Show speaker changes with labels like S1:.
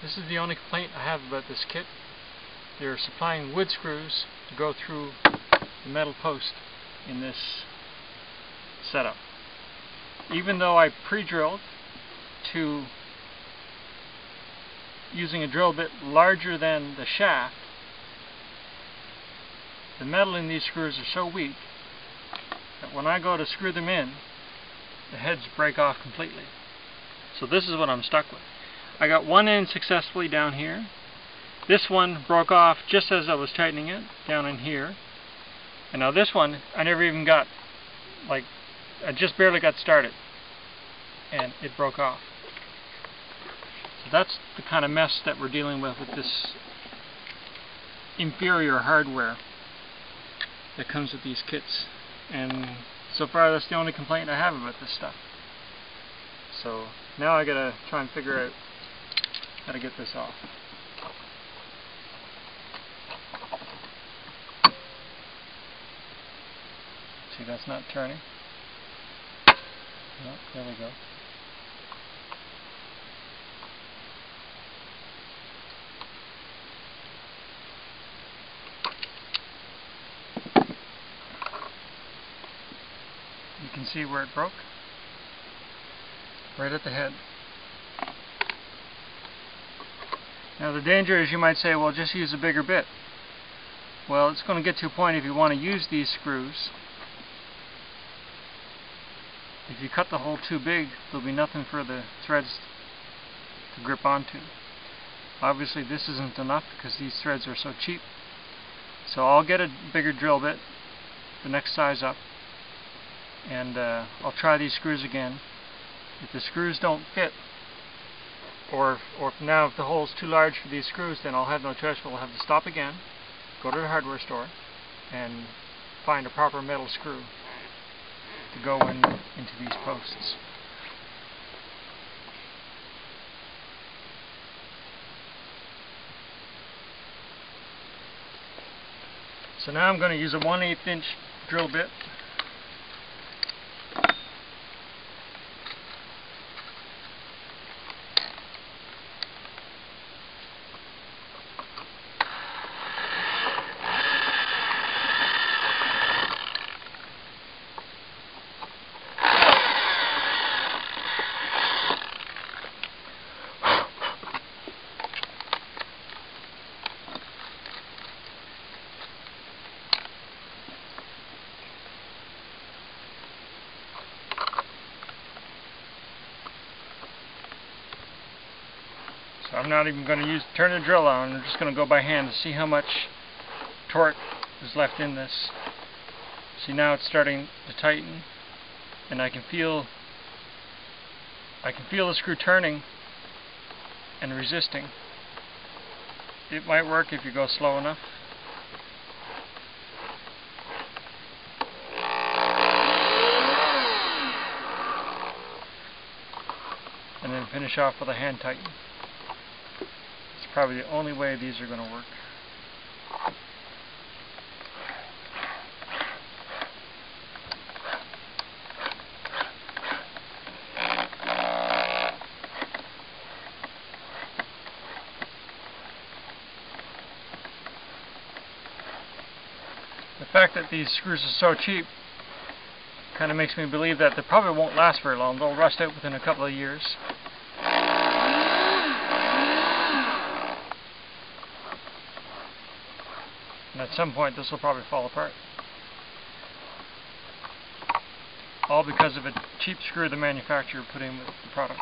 S1: This is the only complaint I have about this kit. They're supplying wood screws to go through the metal post in this setup. Even though I pre-drilled to using a drill bit larger than the shaft, the metal in these screws are so weak that when I go to screw them in, the heads break off completely. So this is what I'm stuck with. I got one end successfully down here. This one broke off just as I was tightening it down in here. And now this one, I never even got, I just barely got started. And it broke off. So that's the kind of mess that we're dealing with this inferior hardware that comes with these kits. And so far that's the only complaint I have about this stuff. So now I gotta try and figure out how to get this off. See, that's not turning. No, there we go. You can see where it broke. Right at the head. Now the danger is, you might say, well, just use a bigger bit. Well, it's going to get to a point, if you want to use these screws, if you cut the hole too big, there'll be nothing for the threads to grip onto. Obviously this isn't enough because these threads are so cheap. So I'll get a bigger drill bit, the next size up, and I'll try these screws again. If the screws don't fit, or if the hole's too large for these screws, then I'll have no choice. We'll have to stop again, go to the hardware store, and find a proper metal screw to go into these posts. So now I'm going to use a 1/8 inch drill bit. So I'm not even going to turn the drill on. I'm just going to go by hand to see how much torque is left in this. See, now it's starting to tighten, and I can feel the screw turning and resisting. It might work if you go slow enough. And then finish off with a hand tighten. It's probably the only way these are going to work. The fact that these screws are so cheap kind of makes me believe that they probably won't last very long. They'll rust out within a couple of years. And at some point this will probably fall apart. All because of a cheap screw the manufacturer put in with the product.